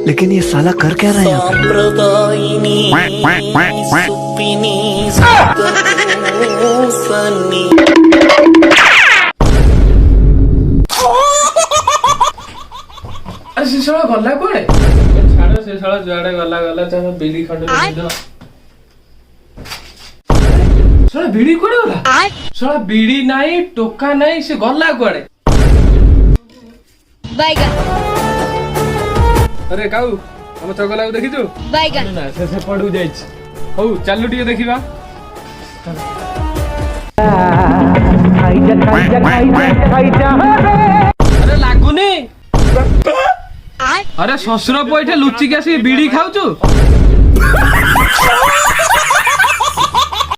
लेकिन ये साला कर क्या रहा है यहाँ पे? से साला गला कुआडे छाड़ से साला जुआडे गला गला चाहे बीड़ी खंड दे साला बीड़ी कुआडे गला साला बीड़ी नहीं टोका नहीं से गला कुआडे बैगन अरे काऊ हम चगला को देखिछु बैगन ना से पडू जाई हौ चालू टिके देखिबा अरे लागुनी अरे ससुर पैठे लुचिक आसी बीड़ी खाऊचु